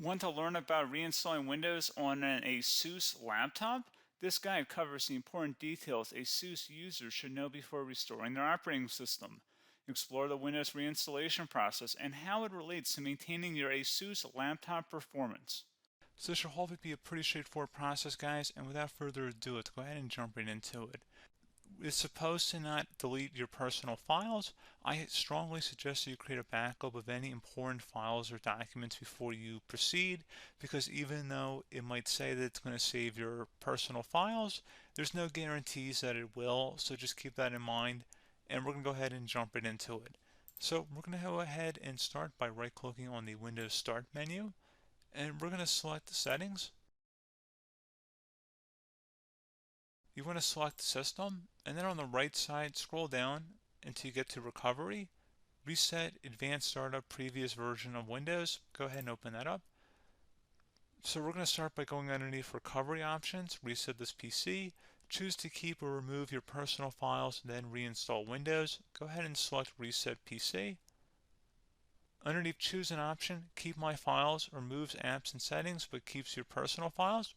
Want to learn about reinstalling Windows on an ASUS laptop? This guide covers the important details ASUS users should know before restoring their operating system. Explore the Windows reinstallation process and how it relates to maintaining your ASUS laptop performance. So this should hopefully be a pretty straightforward process, guys, and without further ado, let's go ahead and jump right into it. It's supposed to not delete your personal files. I strongly suggest that you create a backup of any important files or documents before you proceed, because even though it might say that it's going to save your personal files, there's no guarantees that it will, so just keep that in mind, and we're going to go ahead and jump right into it. So we're going to go ahead and start by right-clicking on the Windows Start menu, and we're going to select the settings. You want to select System, and then on the right side, scroll down until you get to Recovery. Reset Advanced Startup Previous Version of Windows. Go ahead and open that up. So we're going to start by going underneath Recovery Options, reset this PC, choose to keep or remove your personal files, then reinstall Windows. Go ahead and select Reset PC. Underneath Choose an option, Keep My Files removes apps and settings but keeps your personal files.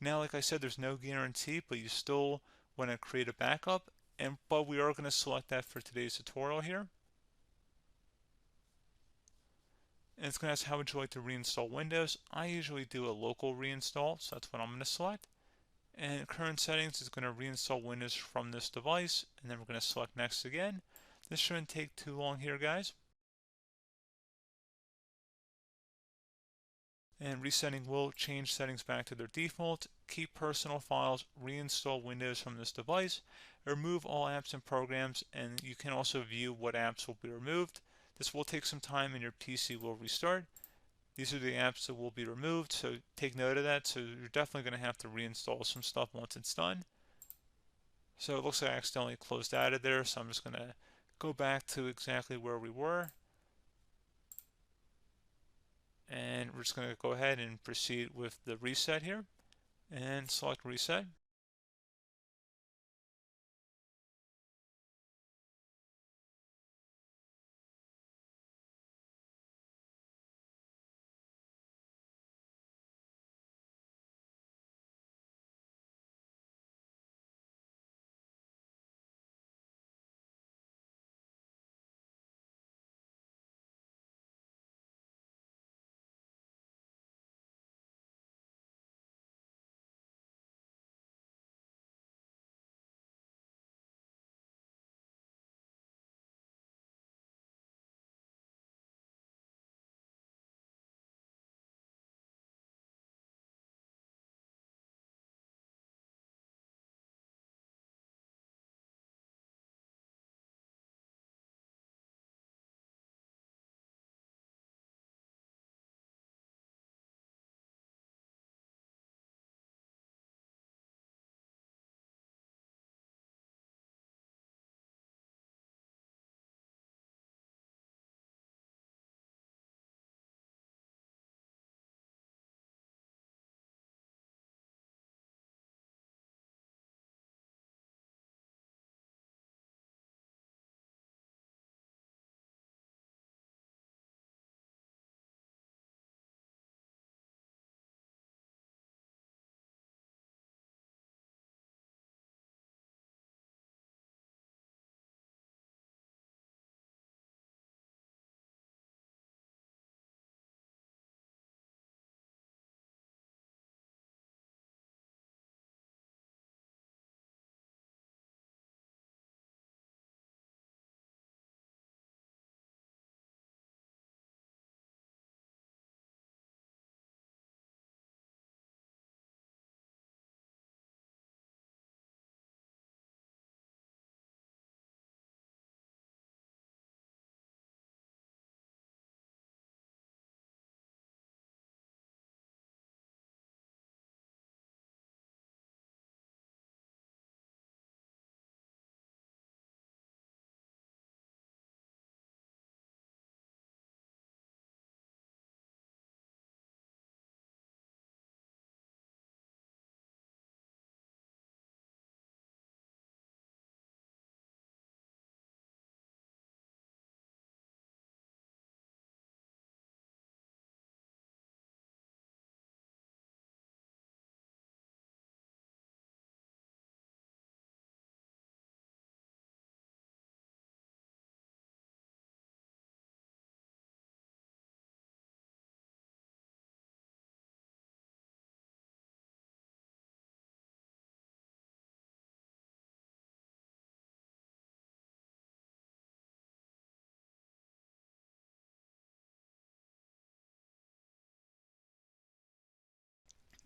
Now, like I said, there's no guarantee, but you still want to create a backup, but we are going to select that for today's tutorial here. And it's going to ask how would you like to reinstall Windows. I usually do a local reinstall, so that's what I'm going to select. And current settings is going to reinstall Windows from this device, and then we're going to select next again. This shouldn't take too long here, guys. And resetting will change settings back to their default, keep personal files, reinstall Windows from this device, remove all apps and programs, and you can also view what apps will be removed. This will take some time and your PC will restart. These are the apps that will be removed, so take note of that. So you're definitely going to have to reinstall some stuff once it's done. So it looks like I accidentally closed out of there, so I'm just going to go back to exactly where we were. And we're just going to go ahead and proceed with the reset here and select reset.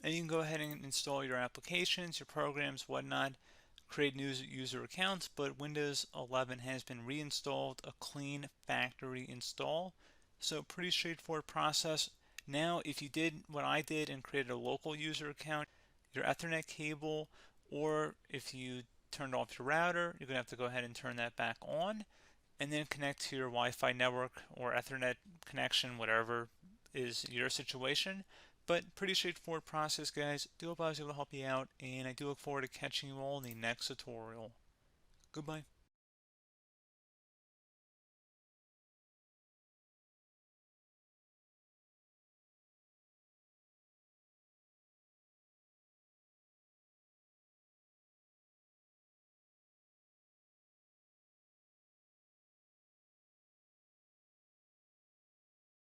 And you can go ahead and install your applications, your programs, whatnot, create new user accounts. But Windows 11 has been reinstalled, a clean factory install. So pretty straightforward process. Now, if you did what I did and created a local user account, your Ethernet cable, or if you turned off your router, you're going to have to go ahead and turn that back on and then connect to your Wi-Fi network or Ethernet connection, whatever is your situation. But pretty straightforward process, guys. Do hope I was able to help you out, and I do look forward to catching you all in the next tutorial. Goodbye.